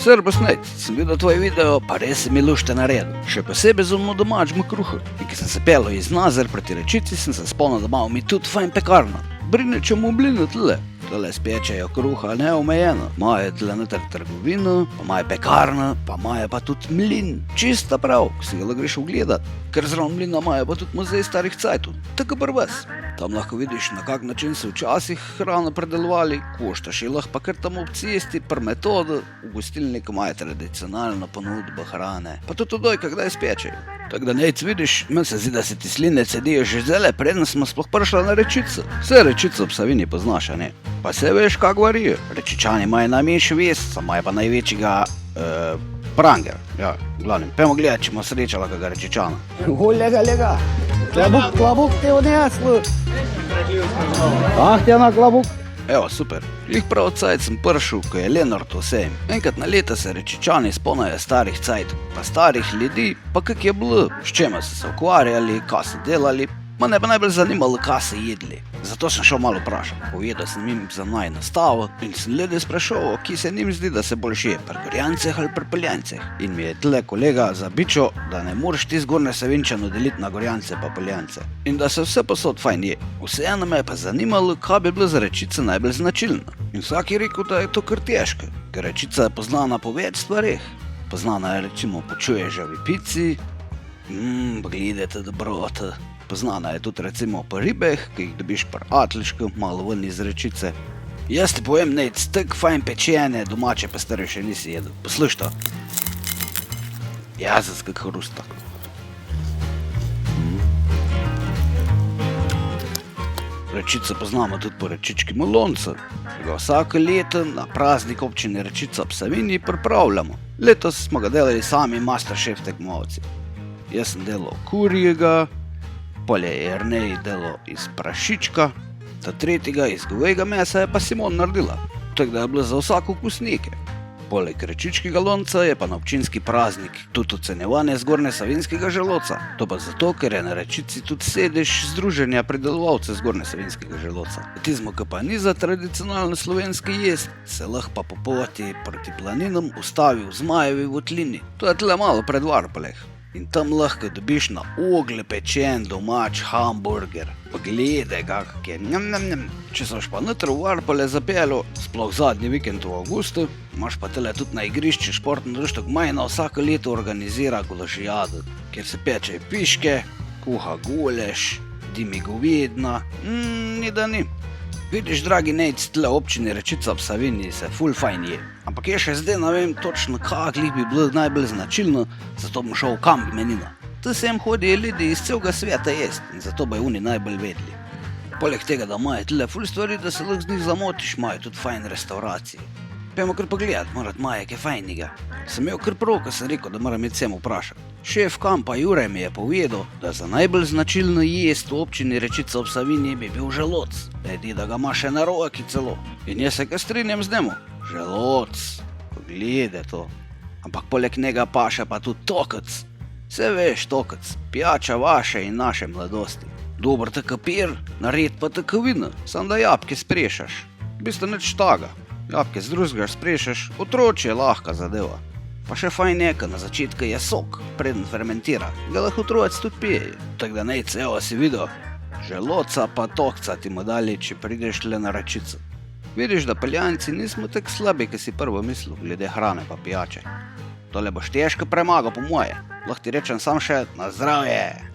Servus, Nate, sem videl tvoj video, pa res si mi lušte naredil. Še posebej z ono domačim kruhu. In ko sem se pelil iz Nazar proti Rečici, sem se spomnil, da imamo mi tudi fajn pekarno. Brinečemu mlinu tle. Tole spečejo kruha neomejeno. Imajo tle noter trgovino, pa imajo pekarno, pa imajo pa tudi mlin. Čista prav, ko si ga lahko greš ugledat. Ker zraven mlina imajo pa tudi muzej starih cajtov. Tako pri vas. Tam lahko vidiš, na kak način so včasih hrano predelovali, koštaš je lahko pa kar tam ob cesti, per metodo, v gostilniku imajo tradicionalno ponudbo hrane, pa tudi odojka kdaj spečejo. Tako da nec vidiš, meni se zdi, da se ti sline cedijo že zele, preden smo sploh prišli na Rečico. Vse Rečico v Savinji poznaš, a ne? Pa se veš, kak varijo. Rečičani imajo najmanjši vest, imajo pa največjega pranger. Ja, v glavnem, pojmo gledati, če bomo srečala kakega Rečičana. Lega. Klabuk te odneslo. Te na klabuk. Evo, super. Lih prav cajt sem prišel, ko je Lenart vsem. Enkrat na leta se Rečičani spomnajo starih cajtov, pa starih ljudi, pa kak je bilo, s čema so se ukvarjali, kaj so delali. Mene pa najbolj zanimalo, kaj so jedli. Zato sem šel malo vprašat. Povedal sem jim za naj nastavo in sem ljudi sprašal, ki se njim zdi, da se boljše je, pri Gorjanceh ali pri Poljanceh. In mi je tle kolega zabičal, da ne moreš ti zgornje Savinjčano deliti na Gorjance pa Poljance. In da se vse posod fajn je. Vseeno me je pa zanimalo, kaj bi bilo za Rečico najbolj značilno. In vsak je rekel, da je to kar težko, ker Rečica je poznana po več stvareh. Poznana je recimo po čuježavi pici, gledajte dobrota. Poznana je tudi recimo po ribeh, ki jih dobiš pri Atlišku, malo ven iz Rečice. Jaz ti povem, Nate, tak fajn pečene, domače pa stare še nisi jedel. Posluš to. Jazec kak hrusta. Rečico poznamo tudi po rečičkem loncu, ki ga vsako leto na praznik občine Rečica ob Savinji pripravljamo. Letos smo ga delali sami Masterchef tekmovalci. Jaz sem delal kurjega, polje je Jernej delal iz prašička, ta tretjega iz govejega mesa je pa Simon naredila. Tako da je bilo za vsako okusnike. Poleg rečičkega lonca je pa na občinski praznik tudi ocenjevanje zgornje savinjskega želodca. To pa zato, ker je na Rečici tudi sedež združenja pridelovalcev zgornje savinjskega želodca. Tizmo, ki pa ni za tradicionalno slovenski jesti, se lahko pa po poti proti planinom ustavi v Zmajevi votlini. To je tle malo pred Varpoleh. In tam lahko dobiš na oglje pečen domač hamburger. Pogledaj, kak je. Če soš pa noter v Varpole zapeljal, sploh zadnji vikend v avgustu, imaš pa tele tudi na igrišče športno društvo Gmajna vsako leto organizira gulažijado, kjer se pečejo piške, kuha guleš, dimi govedina, ni da ni. Vidiš, dragi Nate, tle občini Rečica ob Savinji se ful fajn je. Ampak je še zdaj ne vem točno, kak bi bilo najbolj značilno, zato bom šel v kamp menino. Tu sem hodijo ljudi iz celega sveta jest in zato bojo oni najbolj vedli. Poleg tega, da imajo tle ful stvari, da se lahko z njih zamotiš, imajo tudi fajn restauracije. Pejmo kar pogledat, morat imajo kaj fajnega. Sem imel kar prav, ko sem rekel, da moram iti sem vprašat. Šef kampa Jure mi je povedal, da za najbolj značilno jest v občini Rečica ob Savinji bi bil želodc. Edi, da ga ima še na roki celo. In jaz se kar strinjam z njemu. Želodc, pogledaj to. Ampak poleg njega paše pa tudi tokec. Vse veš, tokec, pijača vaše in naše mladosti. Dober tako pir, nared pa tako vino, samo da jabke sprešaš. V bistvu nič taga. Jabke z drugega sprešaš, otročje lahka zadeva. Pa še fajn je, ko na začetku je sok, preden fermentira, ga lahko otroci tudi pijejo. Tako da Nate, evo si videl, želodca pa tokca ti mu dali, če prideš tle na Rečico. Vidiš, da Poljanci nismo tako slabi, ki si prvo mislil, glede hrane pa pijače. Tole boš težko premagal po moje. Lahko ti rečem sam še na zdravje.